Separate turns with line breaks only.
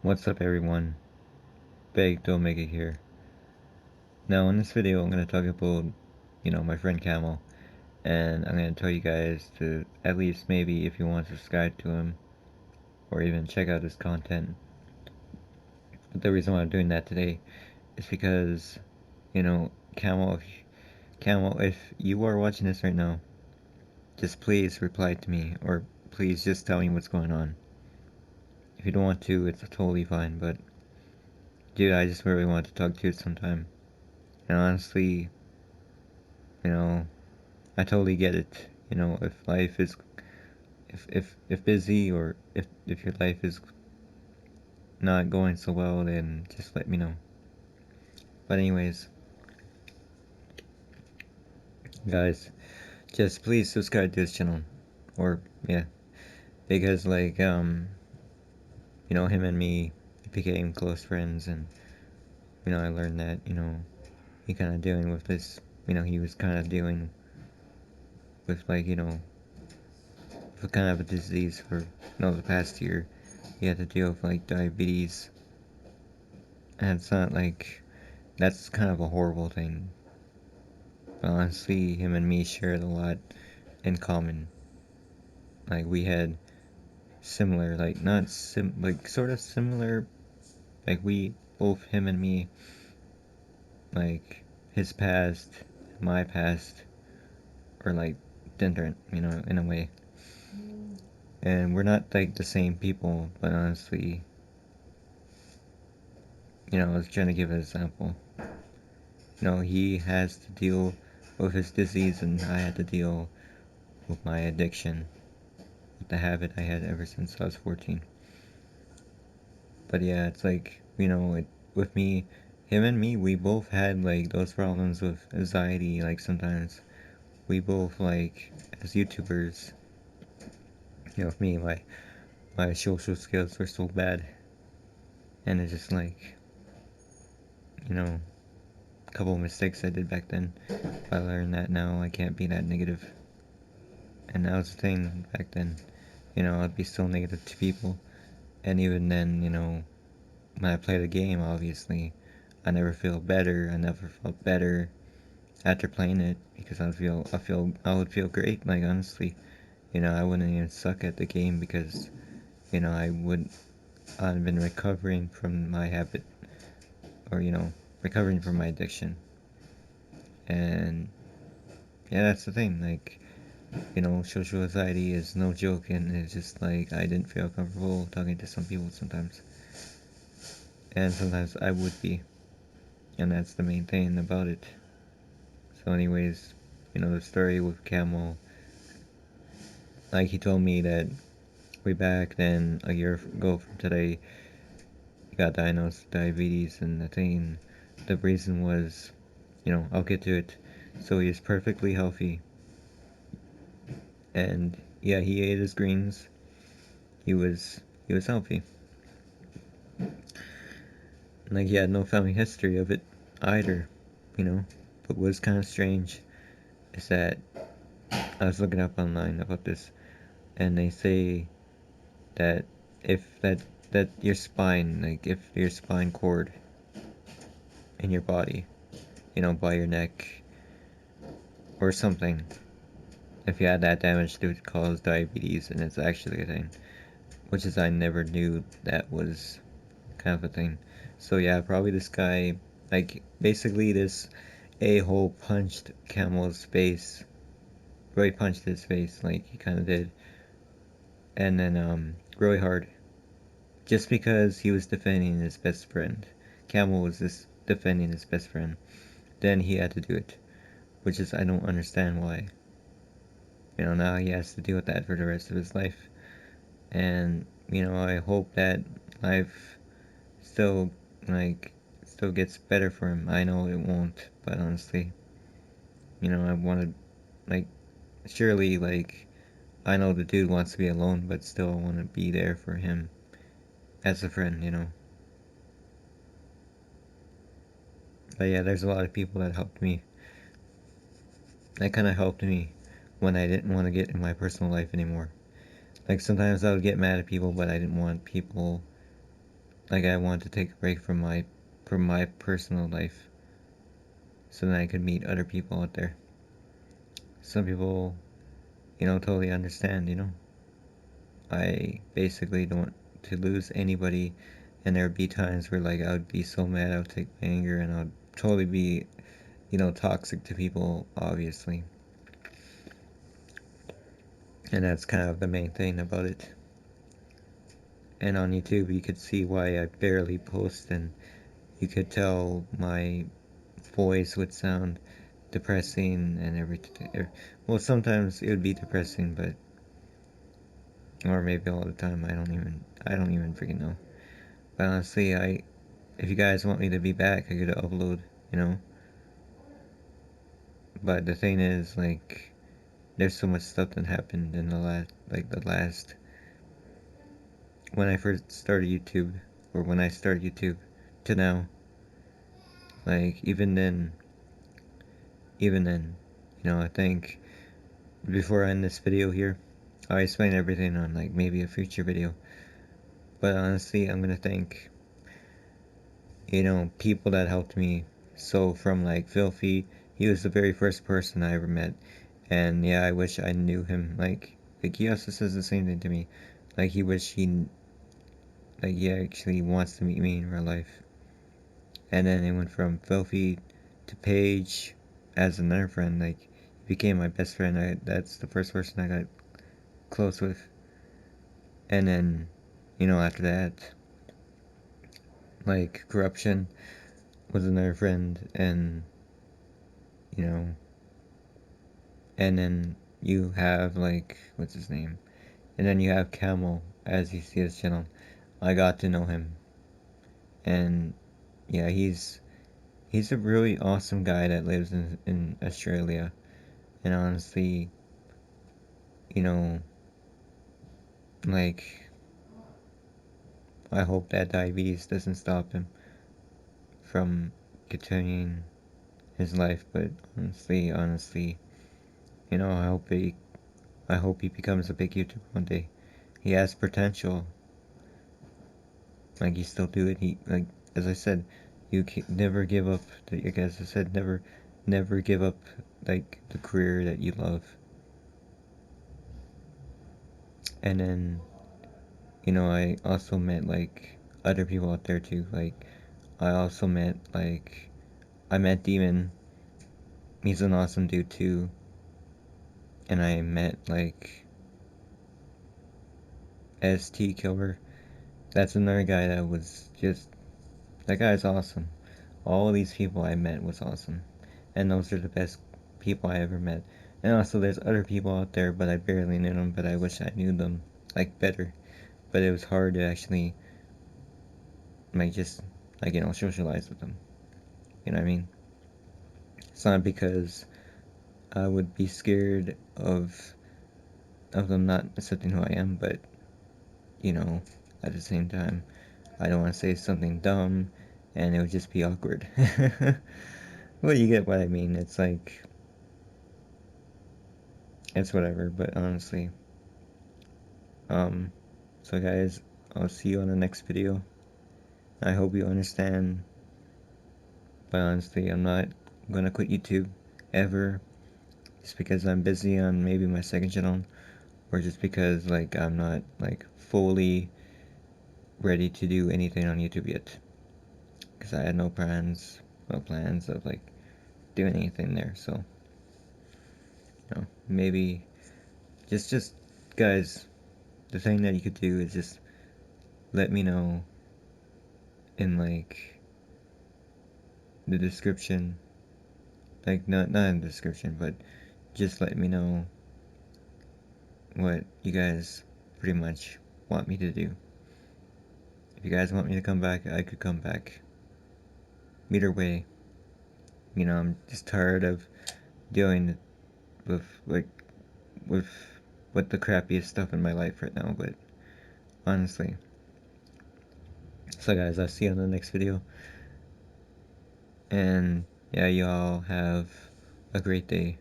What's up everyone, Baked Omega here. Now in this video I'm going to talk about, my friend Camel, and I'm going to tell you guys to at least maybe if you want to subscribe to him, or even check out his content. But the reason why I'm doing that today is because, Camel, if you are watching this right now, just please reply to me, or please just tell me what's going on. If you don't want to, it's totally fine, but dude, I just really want to talk to you sometime. And honestly, I totally get it. If life is, if busy, or if your life is not going so well, then just let me know. But anyways, guys, just please subscribe to this channel, or yeah, because him and me became close friends, and I learned that he kind of dealing with this. He was kind of dealing with with kind of a disease for the past year. He had to deal with diabetes, and it's not that's kind of a horrible thing. But honestly, him and me shared a lot in common. We had similar, not sort of similar, we both, him and me, his past, my past, are different, in a way. And we're not the same people, but honestly, I was trying to give an example. He has to deal with his disease, and I had to deal with my addiction, with the habit I had ever since I was 14. But yeah, it's with me, him and me, we both had those problems with anxiety. Sometimes we both as YouTubers, with me, my social skills were so bad, and it's just a couple of mistakes I did back then. I learned that now I can't be that negative. And that was the thing back then. I'd be so negative to people. And even then, when I play the game, obviously, I never feel better. I never felt better after playing it, because I would feel great. Honestly, I wouldn't even suck at the game, because I've been recovering from my habit, or recovering from my addiction. And yeah, that's the thing. Social anxiety is no joke, and it's just I didn't feel comfortable talking to some people sometimes. And sometimes I would be. And that's the main thing about it. So anyways, the story with Camel, he told me that way back then, a year ago from today, he got diagnosed with diabetes, and the reason was, I'll get to it. So he is perfectly healthy. And yeah, he ate his greens. He was healthy. He had no family history of it either, But what's kind of strange is that I was looking up online about this, and they say that if that your spine, if your spine cord in your body, by your neck or something, if you had that damage, it would cause diabetes, and it's actually a thing, which is I never knew that was kind of a thing. So yeah, probably this guy, basically this a-hole punched Camel's face, really punched his face, he kind of did, and then really hard, just because he was defending his best friend. Camel was just defending his best friend. Then he had to do it, which is, I don't understand why. Now he has to deal with that for the rest of his life. And, I hope that life still, still gets better for him. I know it won't, but honestly, I wanted, surely, I know the dude wants to be alone, but still I want to be there for him as a friend. But yeah, there's a lot of people that helped me. That kind of helped me when I didn't want to get in my personal life anymore. Sometimes I would get mad at people, but I didn't want people like I want to take a break from my personal life so that I could meet other people out there. Some people, totally understand, I basically don't want to lose anybody, and there would be times where like I would be so mad I would take my anger and I'd totally be, toxic to people, obviously. And that's kind of the main thing about it. And on YouTube you could see why I barely post, and you could tell my voice would sound depressing and everything. Well, sometimes it would be depressing, but or maybe all the time. I don't even freaking know. But honestly, if you guys want me to be back, I could upload, you know. But the thing is, like, there's so much stuff that happened in the last when I first started YouTube, or when I started YouTube to now. Like even then, I think before I end this video here, I'll explain everything on like maybe a future video. But honestly, I'm gonna thank, people that helped me. So from like Filthy, he was the very first person I ever met. And yeah, I wish I knew him. Like he also says the same thing to me. Like he actually wants to meet me in real life. And then it went from Filthy to Paige as another friend. Like, he became my best friend. That's the first person I got close with. And then, after that, like, Corruption was another friend, and, you know, and then you have, like, what's his name? And then you have Camel, as you see his channel. I got to know him. And, yeah, he's a really awesome guy that lives in Australia. And honestly, you know, like, I hope that diabetes doesn't stop him from continuing his life. But honestly, I hope he becomes a big YouTuber one day. He has potential. Like, you still do it. Like, as I said, you can never give up. Like, as I said, never give up, like, the career that you love. And then, I also met, like, other people out there too. Like, I met Demon. He's an awesome dude too. And I met, like, ST Killer. That's another guy that guy's awesome. All of these people I met was awesome. And those are the best people I ever met. And also there's other people out there, but I barely knew them, but I wish I knew them, like, better. But it was hard to actually, like, just, like, socialize with them. You know what I mean? It's not because I would be scared of them not accepting who I am, but, at the same time, I don't want to say something dumb, and it would just be awkward. Well, you get what I mean. It's like, it's whatever, but honestly. So guys, I'll see you on the next video. I hope you understand, but honestly, I'm not gonna quit YouTube, ever, just because I'm busy on maybe my second channel, or just because, like, I'm not, like, fully ready to do anything on YouTube yet. Because I had no plans of, like, doing anything there, so, maybe, just, guys, the thing that you could do is just let me know in, like, the description, like, not in the description, but just let me know what you guys pretty much want me to do. If you guys want me to come back, I could come back. Either way, I'm just tired of dealing with, like, with the crappiest stuff in my life right now, but honestly. So guys, I'll see you on the next video. And yeah, y'all have a great day.